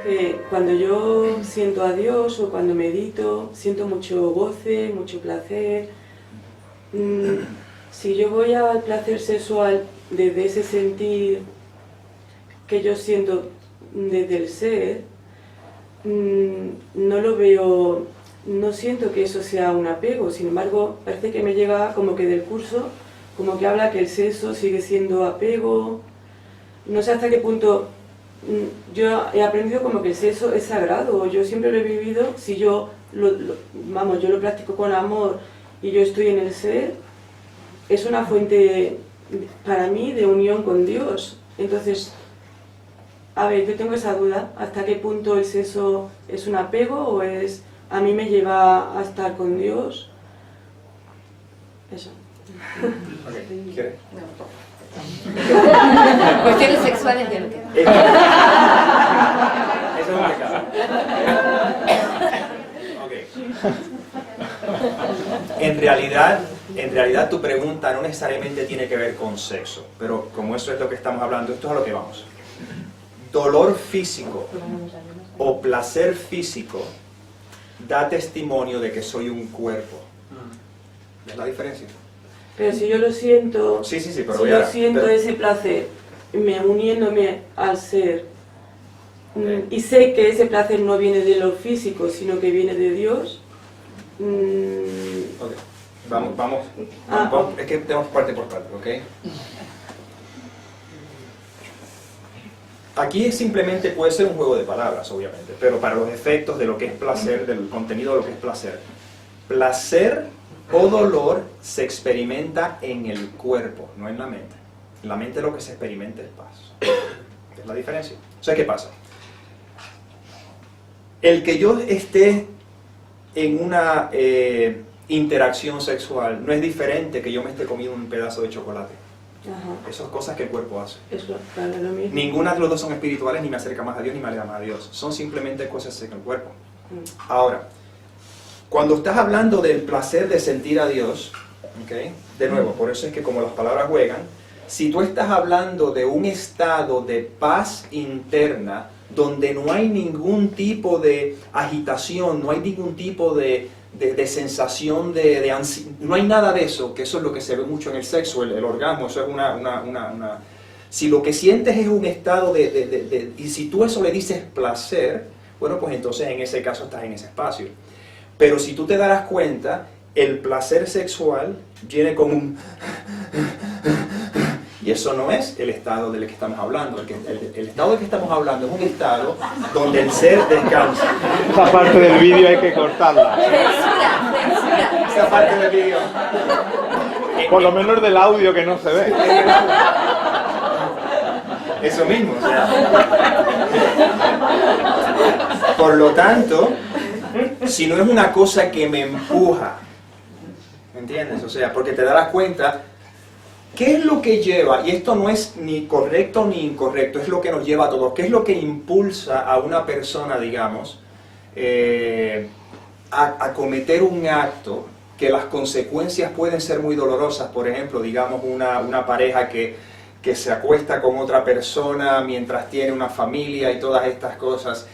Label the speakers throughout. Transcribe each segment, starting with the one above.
Speaker 1: que cuando yo siento a Dios o cuando medito, siento mucho goce, mucho placer. Si yo voy al placer sexual desde ese sentir que yo siento desde el ser, no lo veo, no siento que eso sea un apego. Sin embargo, parece que me llega como que del curso, como que habla que el sexo sigue siendo apego. No sé hasta qué punto. Yo he aprendido como que el sexo es sagrado, yo siempre lo he vivido. Si yo yo lo practico con amor y yo estoy en el ser, es una fuente para mí de unión con Dios. Entonces, a ver, yo tengo esa duda, hasta qué punto el sexo es un apego o es, a mí me lleva a estar con Dios. Eso.
Speaker 2: Okay. ¿Quieres?
Speaker 3: No. Cuestiones sexuales de lo que...
Speaker 2: Eso es un pecado. Okay. En realidad tu pregunta no necesariamente tiene que ver con sexo, pero como eso es lo que estamos hablando, esto es a lo que vamos. Dolor físico o placer físico da testimonio de que soy un cuerpo. ¿Ves la diferencia?
Speaker 1: Pero si yo lo siento,
Speaker 2: sí, pero
Speaker 1: si yo siento ese placer, uniéndome al ser, okay, y sé que ese placer no viene de lo físico, sino que viene de Dios.
Speaker 2: Okay. Vamos. Es que tenemos parte por parte, ¿ok? Aquí simplemente puede ser un juego de palabras, obviamente, pero para los efectos de lo que es placer, del contenido de lo que es placer. Placer o dolor se experimenta en el cuerpo, no en la mente. En la mente lo que se experimenta es paz. ¿Es la diferencia? O sea, ¿qué pasa? El que yo esté en una interacción sexual no es diferente que yo me esté comiendo un pedazo de chocolate. Ajá. Esas cosas que el cuerpo hace.
Speaker 1: Eso, claro, lo mismo.
Speaker 2: Ninguna de los dos son espirituales, ni me acerca más a Dios, ni me aleja más a Dios. Son simplemente cosas en el cuerpo. Ahora, cuando estás hablando del placer de sentir a Dios, ¿okay? De nuevo, por eso es que como las palabras juegan, si tú estás hablando de un estado de paz interna, donde no hay ningún tipo de agitación, no hay ningún tipo de sensación de ansiedad, no hay nada de eso, que eso es lo que se ve mucho en el sexo, el orgasmo, eso es una... Si lo que sientes es un estado y si tú eso le dices placer, bueno, pues entonces en ese caso estás en ese espacio. Pero si tú te darás cuenta, el placer sexual viene como un... Y eso no es el estado del que estamos hablando. El estado del que estamos hablando es un estado donde el ser descansa.
Speaker 4: Esa parte del vídeo hay que cortarla.
Speaker 3: Censura.
Speaker 2: Esa parte del vídeo.
Speaker 4: Por lo menos del audio que no se ve.
Speaker 2: Eso mismo. O sea. Por lo tanto, si no es una cosa que me empuja, ¿me entiendes? O sea, porque te darás cuenta, ¿qué es lo que lleva? Y esto no es ni correcto ni incorrecto, es lo que nos lleva a todos. ¿Qué es lo que impulsa a una persona, digamos, a cometer un acto que las consecuencias pueden ser muy dolorosas? Por ejemplo, digamos, una pareja que se acuesta con otra persona mientras tiene una familia y todas estas cosas.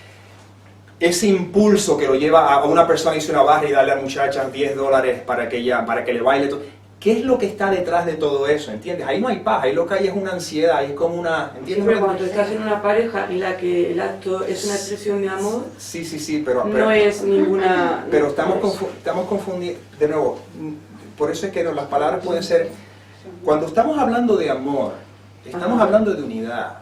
Speaker 2: Ese impulso que lo lleva a una persona a irse a una barra y darle a la muchacha $10 para que le baile todo. ¿Qué es lo que está detrás de todo eso? ¿Entiendes? Ahí no hay paz, ahí lo que hay es una ansiedad, ahí es como una... ¿entiendes?
Speaker 1: Siempre cuando estás en una pareja en la que el acto es una expresión de amor,
Speaker 2: sí, pero
Speaker 1: no es ninguna...
Speaker 2: Pero estamos confundiendo, de nuevo, por eso es que las palabras pueden ser... Cuando estamos hablando de amor, estamos hablando de unidad.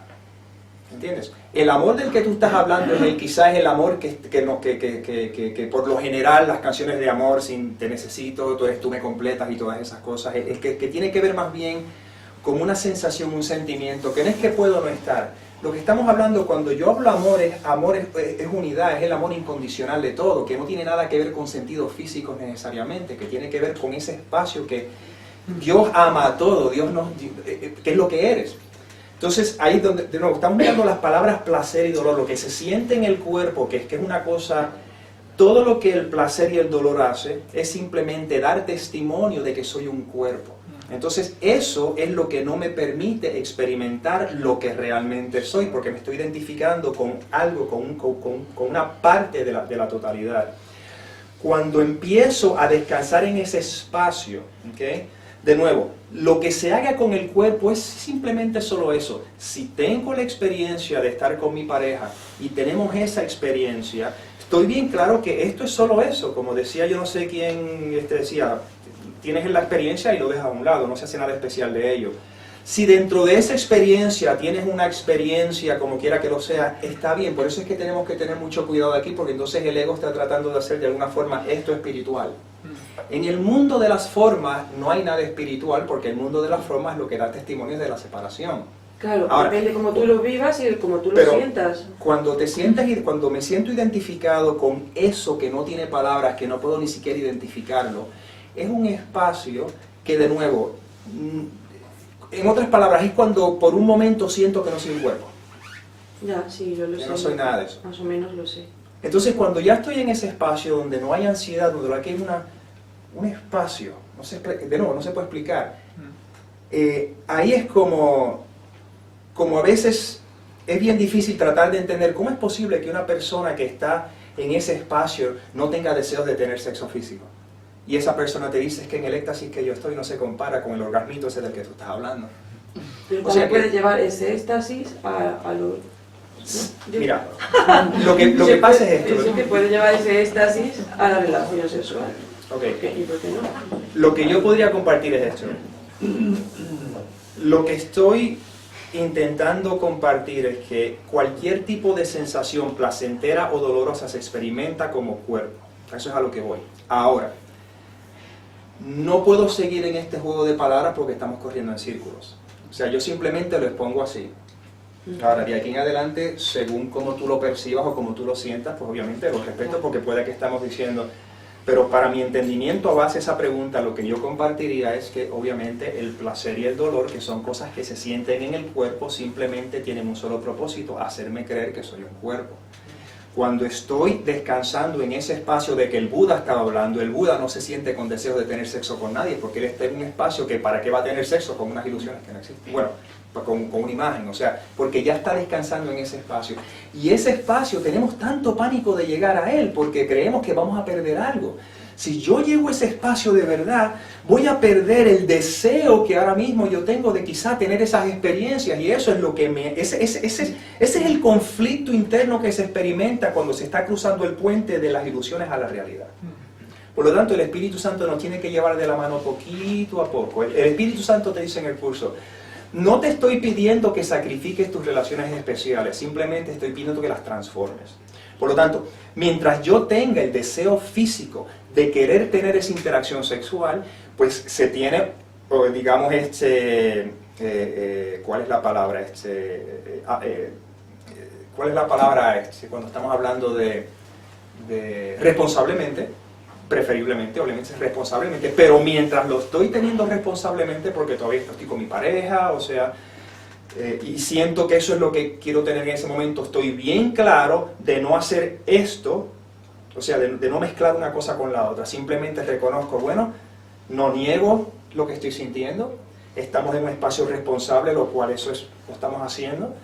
Speaker 2: ¿Entiendes? El amor del que tú estás hablando quizás es el amor que por lo general las canciones de amor, sin te necesito, tú me completas y todas esas cosas, es que tiene que ver más bien con una sensación, un sentimiento, que no es que puedo no estar. Lo que estamos hablando cuando yo hablo amor es unidad, es el amor incondicional de todo, que no tiene nada que ver con sentidos físicos necesariamente, que tiene que ver con ese espacio que Dios ama a todo, Dios que es lo que eres. Entonces, ahí es donde, de nuevo, estamos mirando las palabras placer y dolor, lo que se siente en el cuerpo, que es una cosa, todo lo que el placer y el dolor hace, es simplemente dar testimonio de que soy un cuerpo. Entonces eso es lo que no me permite experimentar lo que realmente soy, porque me estoy identificando con algo, con una parte de la totalidad. Cuando empiezo a descansar en ese espacio, ¿okay? De nuevo, lo que se haga con el cuerpo es simplemente solo eso. Si tengo la experiencia de estar con mi pareja y tenemos esa experiencia, estoy bien claro que esto es solo eso. Como decía, yo no sé quién decía, tienes la experiencia y lo dejas a un lado, no se hace nada especial de ello. Si dentro de esa experiencia tienes una experiencia, como quiera que lo sea, está bien. Por eso es que tenemos que tener mucho cuidado aquí, porque entonces el ego está tratando de hacer de alguna forma esto espiritual. En el mundo de las formas no hay nada espiritual, porque el mundo de las formas es lo que da testimonio de la separación.
Speaker 1: Claro,
Speaker 2: Ahora,
Speaker 1: depende cómo tú lo vivas y cómo tú lo
Speaker 2: pero
Speaker 1: sientas.
Speaker 2: Cuando me siento identificado con eso que no tiene palabras, que no puedo ni siquiera identificarlo, es un espacio que, de nuevo, en otras palabras, es cuando por un momento siento que no soy un cuerpo.
Speaker 1: Ya, sí, yo lo sé.
Speaker 2: Que no soy nada de eso.
Speaker 1: Más o menos lo sé.
Speaker 2: Entonces, cuando ya estoy en ese espacio donde no hay ansiedad, donde aquí hay un espacio, de nuevo, no se puede explicar, ahí es como a veces es bien difícil tratar de entender cómo es posible que una persona que está en ese espacio no tenga deseos de tener sexo físico. Y esa persona te dice, es que en el éxtasis que yo estoy no se compara con el orgasmito ese del que tú estás hablando.
Speaker 1: Pero
Speaker 2: O sea
Speaker 1: ¿cómo puedes
Speaker 2: que,
Speaker 1: llevar ese éxtasis a lo...? ¿no?
Speaker 2: mira, lo que pasa es esto.
Speaker 1: Pienso que puede llevar ese éxtasis a la relación sexual.
Speaker 2: Okay.
Speaker 1: ¿Y por qué no?
Speaker 2: Lo que yo podría compartir es esto. Lo que estoy intentando compartir es que cualquier tipo de sensación placentera o dolorosa se experimenta como cuerpo. Eso es a lo que voy. Ahora, no puedo seguir en este juego de palabras porque estamos corriendo en círculos. O sea, yo simplemente lo expongo así. Ahora, de aquí en adelante, según como tú lo percibas o como tú lo sientas, pues obviamente lo respeto, porque puede que estamos diciendo... Pero para mi entendimiento, a base de esa pregunta, lo que yo compartiría es que obviamente el placer y el dolor, que son cosas que se sienten en el cuerpo, simplemente tienen un solo propósito: hacerme creer que soy un cuerpo. Cuando estoy descansando en ese espacio de que el Buda estaba hablando, el Buda no se siente con deseos de tener sexo con nadie, porque él está en un espacio que ¿para qué va a tener sexo? Con unas ilusiones que no existen. Bueno, con una imagen, o sea, porque ya está descansando en ese espacio. Y ese espacio tenemos tanto pánico de llegar a él, porque creemos que vamos a perder algo. Si yo llego a ese espacio de verdad, voy a perder el deseo que ahora mismo yo tengo de quizá tener esas experiencias, y eso es lo que ese es el conflicto interno que se experimenta cuando se está cruzando el puente de las ilusiones a la realidad. Por lo tanto, el Espíritu Santo nos tiene que llevar de la mano poquito a poco. El Espíritu Santo te dice en el curso: no te estoy pidiendo que sacrifiques tus relaciones especiales, simplemente estoy pidiendo que las transformes. Por lo tanto, mientras yo tenga el deseo físico de querer tener esa interacción sexual, pues se tiene, digamos, ¿cuál es la palabra? ¿Cuál es la palabra cuando estamos hablando de responsablemente? Preferiblemente, obviamente, responsablemente, pero mientras lo estoy teniendo responsablemente, porque todavía estoy con mi pareja, o sea, y siento que eso es lo que quiero tener en ese momento, estoy bien claro de no hacer esto, o sea, de no mezclar una cosa con la otra, simplemente reconozco, bueno, no niego lo que estoy sintiendo, estamos en un espacio responsable, lo cual eso es, lo estamos haciendo,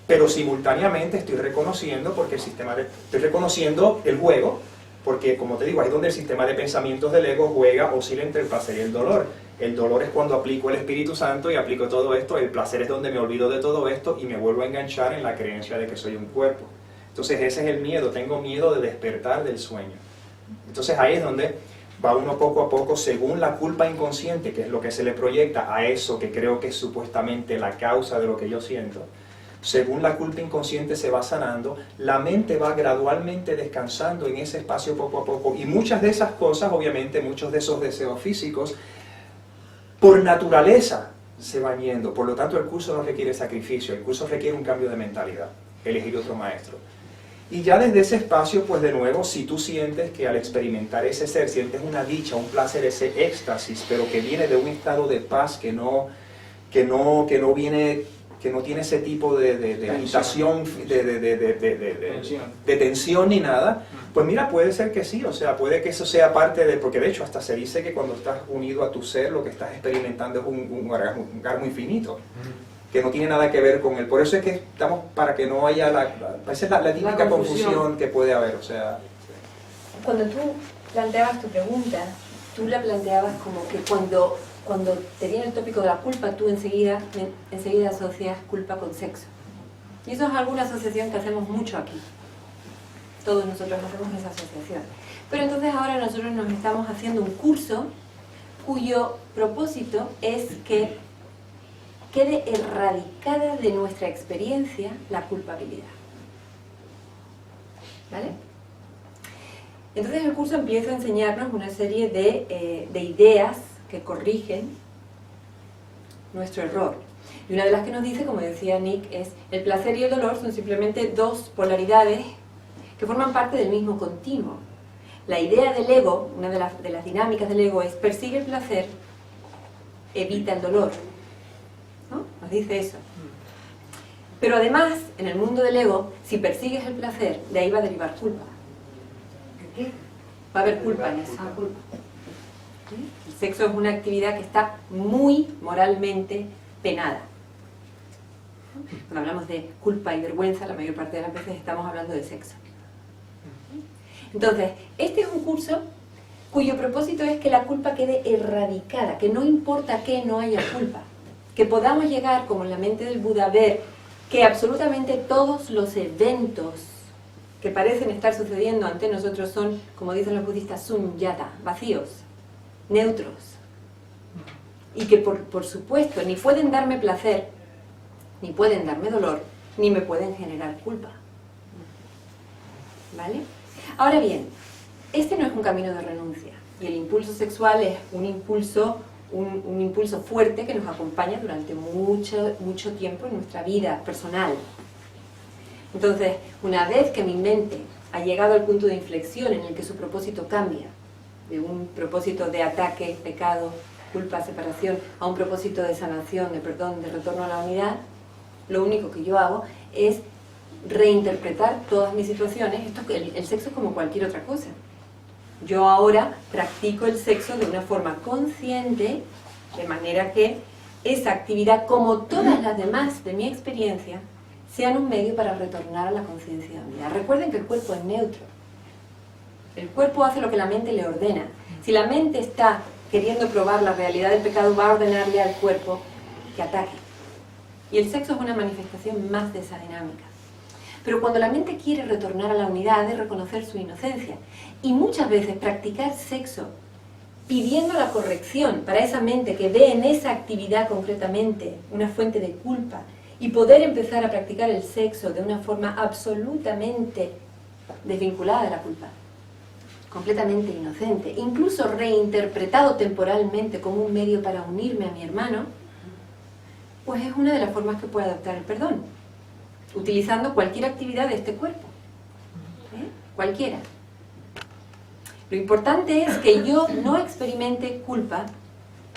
Speaker 2: pero simultáneamente estoy reconociendo, porque estoy reconociendo el juego, porque, como te digo, ahí es donde el sistema de pensamientos del ego juega, oscila entre el placer y el dolor. El dolor es cuando aplico el Espíritu Santo y aplico todo esto. El placer es donde me olvido de todo esto y me vuelvo a enganchar en la creencia de que soy un cuerpo. Entonces ese es el miedo. Tengo miedo de despertar del sueño. Entonces ahí es donde va uno poco a poco, según la culpa inconsciente, que es lo que se le proyecta a eso que creo que es supuestamente la causa de lo que yo siento. Según la culpa inconsciente se va sanando, la mente va gradualmente descansando en ese espacio poco a poco. Y muchas de esas cosas, obviamente, muchos de esos deseos físicos, por naturaleza se van yendo. Por lo tanto, el curso no requiere sacrificio, el curso requiere un cambio de mentalidad, elegir otro maestro. Y ya desde ese espacio, pues de nuevo, si tú sientes que al experimentar ese ser, sientes una dicha, un placer, ese éxtasis, pero que viene de un estado de paz que no viene que no tiene ese tipo de agitación,
Speaker 5: Tensión.
Speaker 2: de tensión ni nada, pues mira, puede ser que sí, o sea, puede que eso sea parte de, porque de hecho hasta se dice que cuando estás unido a tu ser, lo que estás experimentando es un orgasmo infinito, que no tiene nada que ver con él. Por eso es que estamos, para que no haya esa es la típica confusión que puede haber, o sea.
Speaker 3: Cuando tú planteabas tu pregunta, tú la planteabas como que cuando te viene el tópico de la culpa, tú enseguida asocias culpa con sexo. Y eso es alguna asociación que hacemos mucho aquí. Todos nosotros hacemos esa asociación. Pero entonces ahora nosotros nos estamos haciendo un curso cuyo propósito es que quede erradicada de nuestra experiencia la culpabilidad. ¿Vale? Entonces el curso empieza a enseñarnos una serie de ideas que corrigen nuestro error. Y una de las que nos dice, como decía Nick, es el placer y el dolor son simplemente dos polaridades que forman parte del mismo continuo. La idea del ego, una de las dinámicas del ego es persigue el placer, evita el dolor. ¿No? Nos dice eso. Pero además, en el mundo del ego, si persigues el placer, de ahí va a derivar culpa.
Speaker 6: ¿Qué?
Speaker 3: Va a haber culpa en eso. El sexo es una actividad que está muy moralmente penada. Cuando hablamos de culpa y vergüenza, la mayor parte de las veces estamos hablando de sexo. Entonces, este es un curso cuyo propósito es que la culpa quede erradicada, que no importa que no haya culpa, que podamos llegar, como en la mente del Buda, a ver que absolutamente todos los eventos que parecen estar sucediendo ante nosotros son, como dicen los budistas, sunyata, vacíos, neutros. Y que por supuesto ni pueden darme placer, ni pueden darme dolor, ni me pueden generar culpa. ¿Vale? Ahora bien, este no es un camino de renuncia. Y el impulso sexual es un impulso fuerte que nos acompaña durante mucho tiempo en nuestra vida personal. Entonces, una vez que mi mente ha llegado al punto de inflexión en el que su propósito cambia, de un propósito de ataque, pecado, culpa, separación, a un propósito de sanación, de perdón, de retorno a la unidad, lo único que yo hago es reinterpretar todas mis situaciones. El sexo es como cualquier otra cosa. Yo ahora practico el sexo de una forma consciente, de manera que esa actividad, como todas las demás de mi experiencia, sean un medio para retornar a la conciencia de unidad. Recuerden que el cuerpo es neutro. El cuerpo hace lo que la mente le ordena. Si la mente está queriendo probar la realidad del pecado, va a ordenarle al cuerpo que ataque. Y el sexo es una manifestación más de esa dinámica. Pero cuando la mente quiere retornar a la unidad, ha de reconocer su inocencia. Y muchas veces practicar sexo pidiendo la corrección para esa mente que ve en esa actividad concretamente una fuente de culpa, y poder empezar a practicar el sexo de una forma absolutamente desvinculada de la culpa, completamente inocente, incluso reinterpretado temporalmente como un medio para unirme a mi hermano, pues es una de las formas que puede adoptar el perdón, utilizando cualquier actividad de este cuerpo, cualquiera. Lo importante es que yo no experimente culpa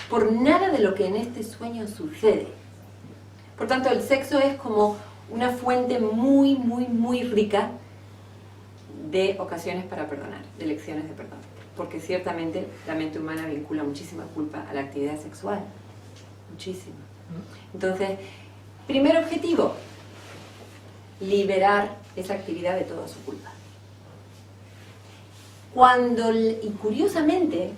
Speaker 3: por nada de lo que en este sueño sucede. Por tanto, el sexo es como una fuente muy, muy, muy rica de ocasiones para perdonar, de lecciones de perdón. Porque ciertamente la mente humana vincula muchísima culpa a la actividad sexual. Muchísima. Entonces, primer objetivo, liberar esa actividad de toda su culpa. Y curiosamente,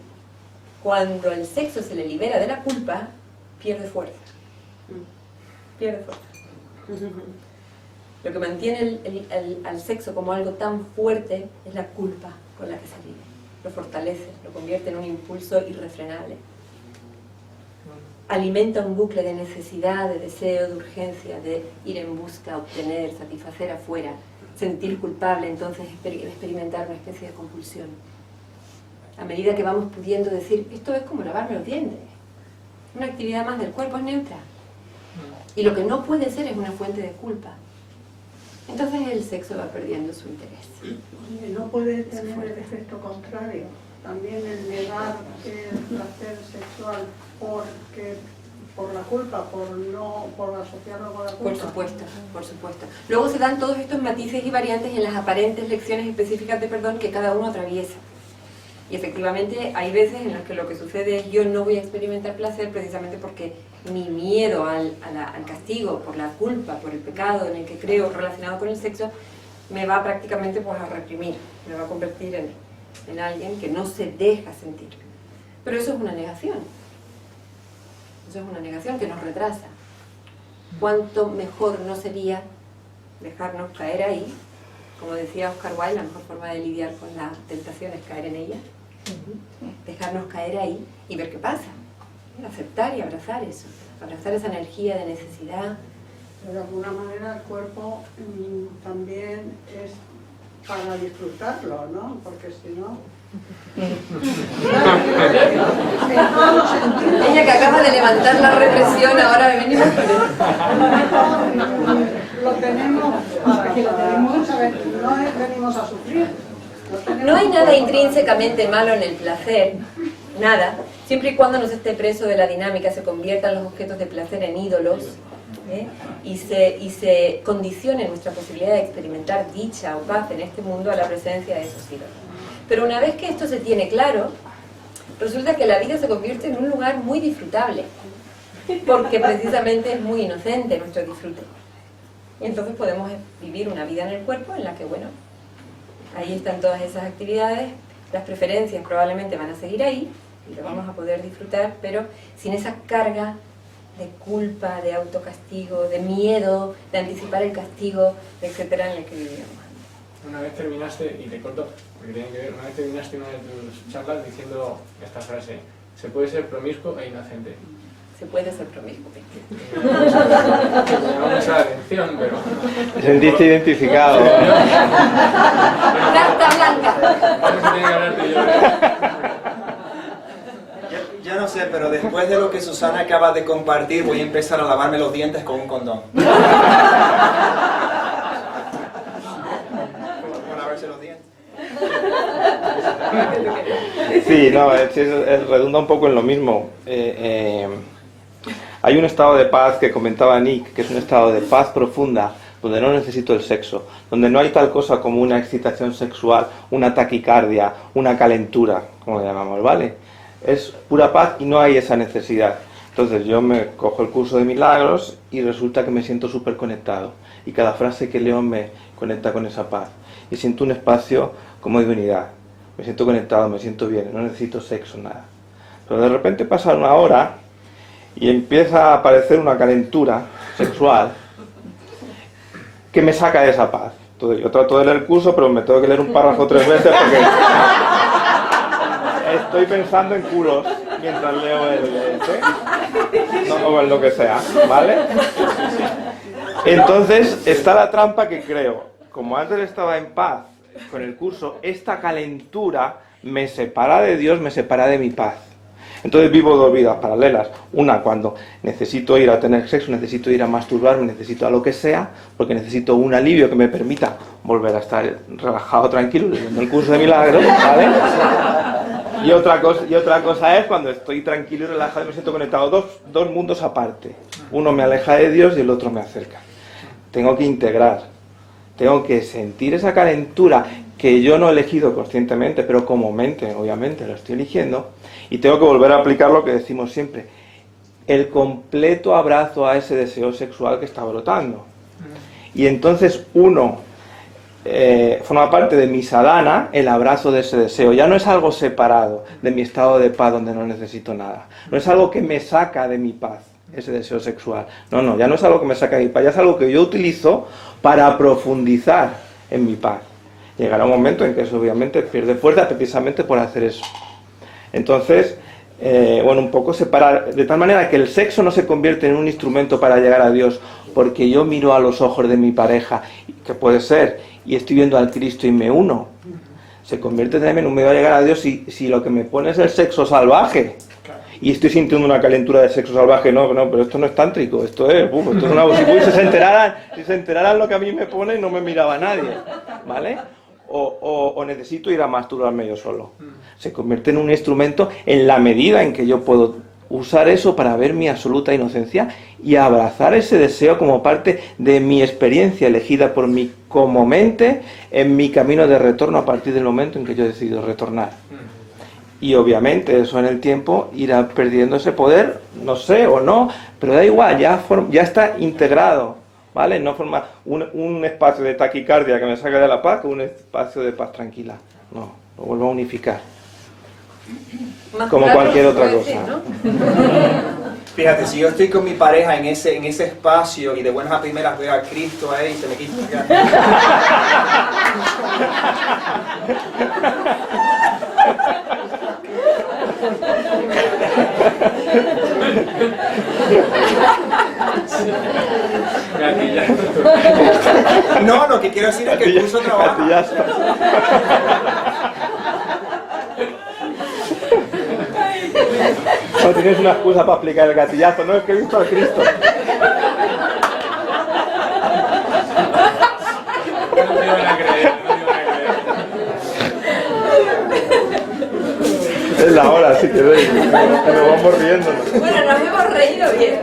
Speaker 3: cuando el sexo se le libera de la culpa, pierde fuerza. Pierde fuerza. Lo que mantiene al sexo como algo tan fuerte es la culpa con la que se vive. Lo fortalece, lo convierte en un impulso irrefrenable. Alimenta un bucle de necesidad, de deseo, de urgencia, de ir en busca, obtener, satisfacer afuera, sentir culpable, entonces experimentar una especie de compulsión. A medida que vamos pudiendo decir, esto es como lavarme los dientes, una actividad más del cuerpo, es neutra. Y lo que no puede ser es una fuente de culpa. Entonces el sexo va perdiendo su interés.
Speaker 6: Y no puede tener el efecto contrario. También el negar el placer sexual porque por la culpa, por asociarlo con la culpa.
Speaker 3: Por supuesto, por supuesto. Luego se dan todos estos matices y variantes en las aparentes lecciones específicas de perdón que cada uno atraviesa. Y efectivamente hay veces en las que lo que sucede es yo no voy a experimentar placer precisamente porque mi miedo al castigo, por la culpa, por el pecado en el que creo relacionado con el sexo, me va prácticamente pues, a reprimir, me va a convertir en alguien que no se deja sentir. Pero eso es una negación. Eso es una negación que nos retrasa. ¿Cuánto mejor no sería dejarnos caer ahí? Como decía Oscar Wilde, la mejor forma de lidiar con la tentación es caer en ella. Dejarnos caer ahí y ver qué pasa. Aceptar y abrazar eso. Abrazar esa energía de necesidad.
Speaker 6: Pero de alguna manera el cuerpo también es para disfrutarlo, ¿no? Porque si no...
Speaker 3: Ella que acaba de levantar la represión, ahora venimos...
Speaker 6: Lo tenemos para no venimos a sufrir.
Speaker 3: No hay nada intrínsecamente malo en el placer, nada, siempre y cuando no se esté preso de la dinámica, se conviertan los objetos de placer en ídolos, y se condicione nuestra posibilidad de experimentar dicha o paz en este mundo a la presencia de esos ídolos. Pero una vez que esto se tiene claro, resulta que la vida se convierte en un lugar muy disfrutable, porque precisamente es muy inocente nuestro disfrute. Y entonces podemos vivir una vida en el cuerpo en la que, bueno, ahí están todas esas actividades, las preferencias probablemente van a seguir ahí, y lo vamos a poder disfrutar, pero sin esa carga de culpa, de autocastigo, de miedo, de anticipar el castigo, etcétera, en el que vivíamos.
Speaker 5: Una vez terminaste, y te corto, porque tiene que ver, una vez terminaste una de tus charlas diciendo esta frase: se puede ser promiscuo e inocente.
Speaker 3: Se puede ser promiscuo.
Speaker 5: Me llamó mucho la atención, pero...
Speaker 4: Te sentiste identificado.
Speaker 3: Carta blanca.
Speaker 5: Vamos a tener que hablar tú y yo.
Speaker 2: Yo no sé, pero después de lo que Susana acaba de compartir, voy a empezar a lavarme los dientes con un condón. Por lavarse los dientes.
Speaker 4: Sí, no, redunda un poco en lo mismo. Hay un estado de paz que comentaba Nick, que es un estado de paz profunda, donde no necesito el sexo, donde no hay tal cosa como una excitación sexual, una taquicardia, una calentura, como le llamamos, ¿vale? Es pura paz y no hay esa necesidad. Entonces yo me cojo el curso de milagros y resulta que me siento súper conectado. Y cada frase que leo me conecta con esa paz. Y siento un espacio como de unidad. Me siento conectado, me siento bien, no necesito sexo, nada. Pero de repente pasa una hora y empieza a aparecer una calentura sexual que me saca de esa paz. Entonces yo trato de leer el curso, pero me tengo que leer un párrafo 3 veces porque estoy pensando en culos mientras leo o en lo que sea, ¿vale? Entonces está la trampa que creo. Como antes estaba en paz con el curso, esta calentura me separa de Dios, me separa de mi paz. Entonces vivo dos vidas paralelas. Una cuando necesito ir a tener sexo, necesito ir a masturbarme, necesito a lo que sea, porque necesito un alivio que me permita volver a estar relajado, tranquilo, leyendo el curso de milagros, ¿vale? Y otra cosa es cuando estoy tranquilo y relajado y me siento conectado. Dos mundos aparte. Uno me aleja de Dios y el otro me acerca. Tengo que integrar. Tengo que sentir esa calentura que yo no he elegido conscientemente, pero como mente, obviamente, lo estoy eligiendo. Y tengo que volver a aplicar lo que decimos siempre. El completo abrazo a ese deseo sexual que está brotando. Y entonces uno forma parte de mi sadhana, el abrazo de ese deseo. Ya no es algo separado de mi estado de paz donde no necesito nada. No es algo que me saca de mi paz, ese deseo sexual. No, ya no es algo que me saca de mi paz, ya es algo que yo utilizo para profundizar en mi paz. Llegará un momento en que eso obviamente pierde fuerza precisamente por hacer eso. Entonces, un poco separar, de tal manera que el sexo no se convierte en un instrumento para llegar a Dios, porque yo miro a los ojos de mi pareja, que puede ser, y estoy viendo al Cristo y me uno. Se convierte también en un medio a llegar a Dios si lo que me pone es el sexo salvaje. Y estoy sintiendo una calentura de sexo salvaje, no, pero esto no es tántrico, esto es una... Si se enteraran lo que a mí me pone, no me miraba nadie, ¿vale? O necesito ir a masturbarme yo solo. Se convierte en un instrumento en la medida en que yo puedo usar eso para ver mi absoluta inocencia y abrazar ese deseo como parte de mi experiencia elegida por mí como mente en mi camino de retorno a partir del momento en que yo he decidido retornar. Y obviamente eso en el tiempo irá perdiendo ese poder, no sé o no, pero da igual, ya está integrado, ¿vale? No forma un espacio de taquicardia que me saca de la paz que un espacio de paz tranquila. No, lo vuelvo a unificar.
Speaker 3: Más
Speaker 4: Como
Speaker 3: claro
Speaker 4: cualquier
Speaker 3: no
Speaker 4: otra
Speaker 3: puede
Speaker 4: cosa.
Speaker 3: ser, ¿no?
Speaker 2: Fíjate, si yo estoy con mi pareja en ese espacio y de buenas a primeras veo a Cristo ahí, se me quita la gana. No, lo que quiero decir es que el curso trabaja.
Speaker 4: Gatillazo. No tienes una excusa para aplicar el gatillazo, no es que he visto a Cristo.
Speaker 5: No me iban a creer, no me iban a creer.
Speaker 4: Es la hora, si queréis. Que nos vamos riéndonos.
Speaker 3: Bueno, nos hemos reído bien.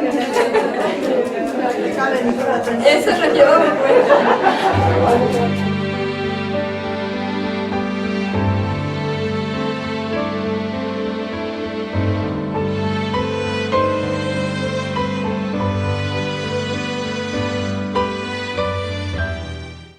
Speaker 3: Eso nos llevamos.